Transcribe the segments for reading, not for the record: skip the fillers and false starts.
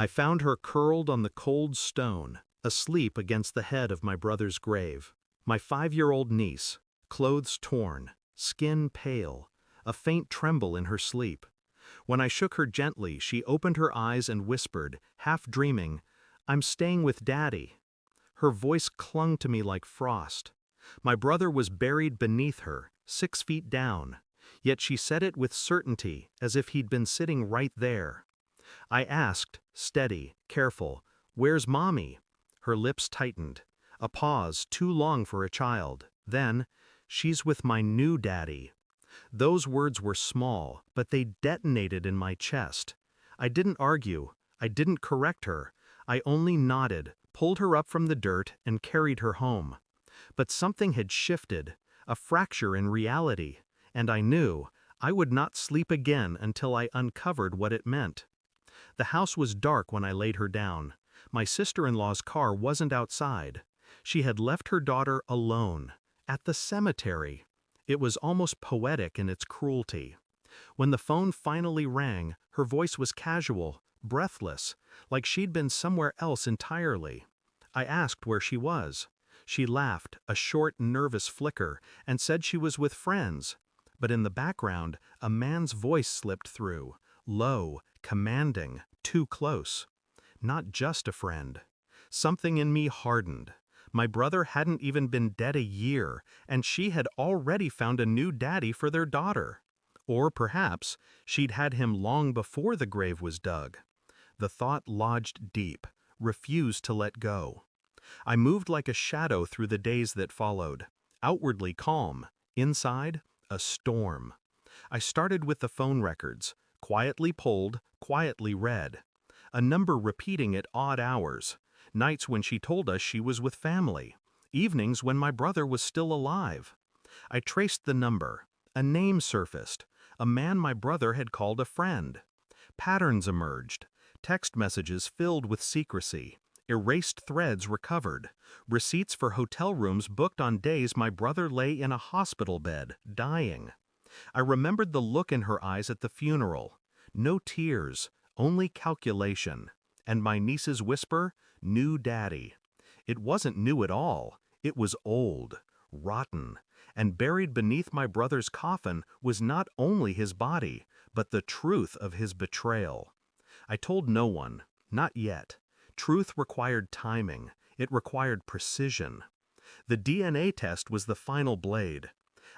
I found her curled on the cold stone, asleep against the head of my brother's grave. My 5-year-old niece, clothes torn, skin pale, a faint tremble in her sleep. When I shook her gently, she opened her eyes and whispered, half dreaming, "I'm staying with Daddy." Her voice clung to me like frost. My brother was buried beneath her, 6 feet down, yet she said it with certainty, as if he'd been sitting right there. I asked, steady, careful, "Where's Mommy?" Her lips tightened. A pause, too long for a child. Then, "She's with my new daddy." Those words were small, but they detonated in my chest. I didn't argue. I didn't correct her. I only nodded, pulled her up from the dirt, and carried her home. But something had shifted, a fracture in reality, and I knew I would not sleep again until I uncovered what it meant. The house was dark when I laid her down. My sister-in-law's car wasn't outside. She had left her daughter alone, at the cemetery. It was almost poetic in its cruelty. When the phone finally rang, her voice was casual, breathless, like she'd been somewhere else entirely. I asked where she was. She laughed, a short, nervous flicker, and said she was with friends. But in the background, a man's voice slipped through, low, commanding, too close. Not just a friend. Something in me hardened. My brother hadn't even been dead a year, and she had already found a new daddy for their daughter. Or perhaps she'd had him long before the grave was dug. The thought lodged deep, refused to let go. I moved like a shadow through the days that followed, outwardly calm, inside, a storm. I started with the phone records, quietly pulled, quietly read. A number repeating at odd hours, nights when she told us she was with family, evenings when my brother was still alive. I traced the number. A name surfaced, a man my brother had called a friend. Patterns emerged, text messages filled with secrecy, erased threads recovered, receipts for hotel rooms booked on days my brother lay in a hospital bed, dying. I remembered the look in her eyes at the funeral. No tears, only calculation. And my niece's whisper, "New daddy." It wasn't new at all. It was old, rotten, and buried beneath my brother's coffin was not only his body, but the truth of his betrayal. I told no one, not yet. Truth required timing. It required precision. The DNA test was the final blade.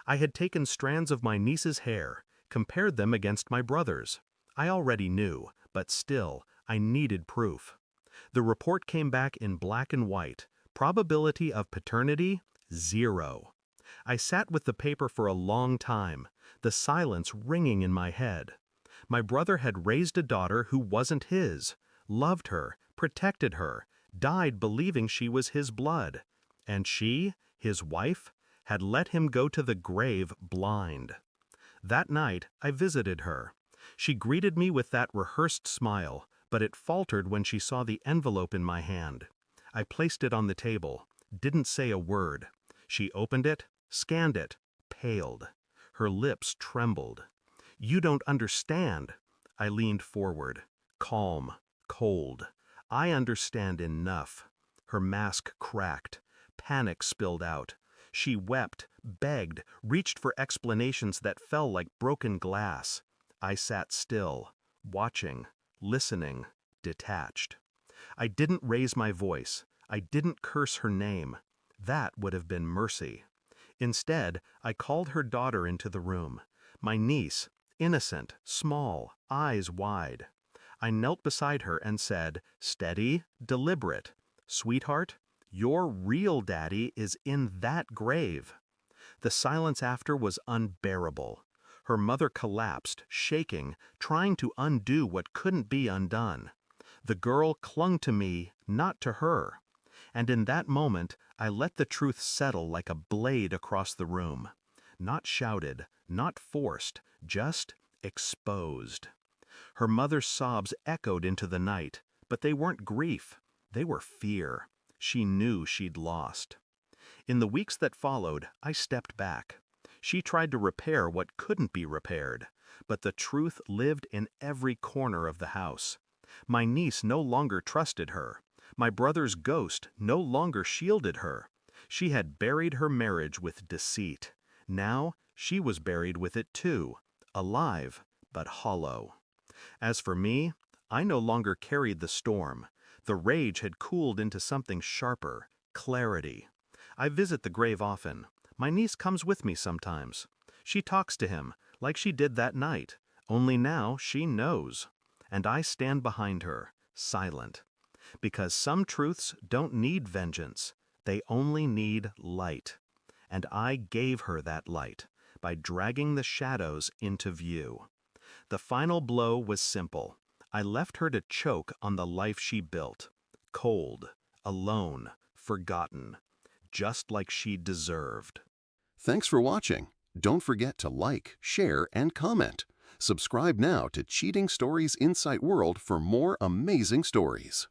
I had taken strands of my niece's hair, compared them against my brother's. I already knew, but still, I needed proof. The report came back in black and white. Probability of paternity, 0. I sat with the paper for a long time, the silence ringing in my head. My brother had raised a daughter who wasn't his, loved her, protected her, died believing she was his blood. And she, his wife, had let him go to the grave blind. That night, I visited her. She greeted me with that rehearsed smile, but it faltered when she saw the envelope in my hand. I placed it on the table, didn't say a word. She opened it, scanned it, paled. Her lips trembled. "You don't understand." I leaned forward, calm, cold. "I understand enough." Her mask cracked. Panic spilled out. She wept, begged, reached for explanations that fell like broken glass. I sat still, watching, listening, detached. I didn't raise my voice. I didn't curse her name. That would have been mercy. Instead, I called her daughter into the room. My niece, innocent, small, eyes wide. I knelt beside her and said, steady, deliberate, "Sweetheart, your real daddy is in that grave." The silence after was unbearable. Her mother collapsed, shaking, trying to undo what couldn't be undone. The girl clung to me, not to her. And in that moment, I let the truth settle like a blade across the room. Not shouted, not forced, just exposed. Her mother's sobs echoed into the night, but they weren't grief. They were fear. She knew she'd lost. In the weeks that followed, I stepped back. She tried to repair what couldn't be repaired, but the truth lived in every corner of the house. My niece no longer trusted her. My brother's ghost no longer shielded her. She had buried her marriage with deceit. Now she was buried with it too, alive but hollow. As for me, I no longer carried the storm. The rage had cooled into something sharper, clarity. I visit the grave often. My niece comes with me sometimes. She talks to him, like she did that night, only now she knows. And I stand behind her, silent. Because some truths don't need vengeance, they only need light. And I gave her that light by dragging the shadows into view. The final blow was simple. I left her to choke on the life she built. Cold, alone, forgotten, just like she deserved. Thanks for watching. Don't forget to like, share, and comment. Subscribe now to Cheating Stories Insight World for more amazing stories.